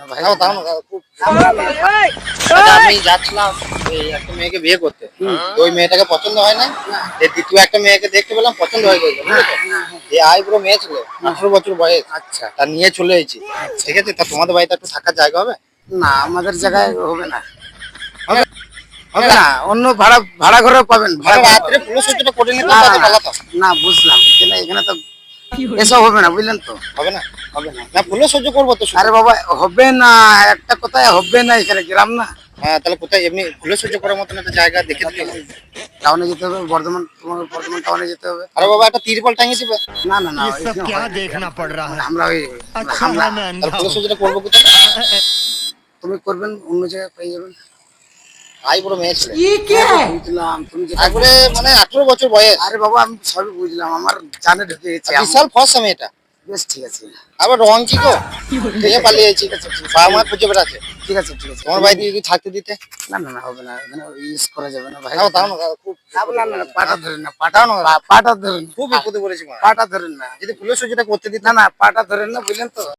ভাই। তাও না খুব আচ্ছা, আমি যাচ্ছিলাম এই একটা মেয়েকে বিয়ে করতে, তো ওই মেয়েটাকে পছন্দ হয় না, এই দ্বিতীয় একটা মেয়েকে দেখতে পেলাম, পছন্দ হয়ে গেছে, বুঝেছো? এই আইবুড়ো মেয়ে ছিল, 18 বছর বয়স, আচ্ছা তা নিয়ে চলে এসেছি। ঠিক আছে, তা তোমাদের বাড়িতে একটু থাকার জায়গা হবে? না, আমাদের জায়গায় হবে না, হবে হবে না। অন্য ভাড়া ভাড়া ঘরে পাবেন, ভাড়া মানে ঘরে রাত্রে পাবেন। পুরো সহ্যটা করে নিতে না, তাহলে ভালো তো। না বুঝলাম, কিন্তু এখানে তো এসব হবে না, বুঝলেন তো। হবে না? হবে না। না পুরো সহ্য করবো তো শুধু। আরে বাবা, হবে না, একটা কথায় হবে না, এখানে গ্রাম না। হ্যাঁ, তাহলে কোথায় এমনি খুলে সহ্য করার মতন একটা জায়গা দেখে দিলে। টাউনে যেতে হবে, বর্ধমান, তোমার বর্ধমান টাউনে যেতে হবে। আরে বাবা, একটা তিরপল টাঙিয়ে দিবে। না না না, ये सब এখানে क्या হয় না। देखना पड़ रहा है। আমরা ওই अच्छा আমরা है मैं তাহলে अंधा পুরো हूँ। সহ্যটা করবো কোথায়? তুমি করবেন, অন্য জায়গায় পেয়ে যাবেন। আইবুড়ো মেয়ে ছিল, বুঝলাম, তুমি যেটা একবারে মানে 18 বছর বয়স, আরে বাবা, আমি সবই বুঝলাম, আমার জানে ঢুকে গেছে। বিশাল ফর্সা মেয়েটা, বেশ, ঠিক আছে, আবার রঙচি গো, ভেঙে পালিয়েছি। বাবা মা খুঁজে বেড়াচ্ছে, ঠিক আছে, ঠিক আছে। তোমার বাড়িতে যদি থাকতে দিতে। না না না, হবে না, এখানে ইউজ করা যাবে না ভাই। তাও না খুব না না না, পাটা ধরেন না, পাটা পাটা ধরেন, খুব বিপদে পড়েছি মা, পাটা ধরেন না। যদি পুলিশ সহ্যটা করতে দিত। না না, পাটা ধরেন না, বুঝলেন তো।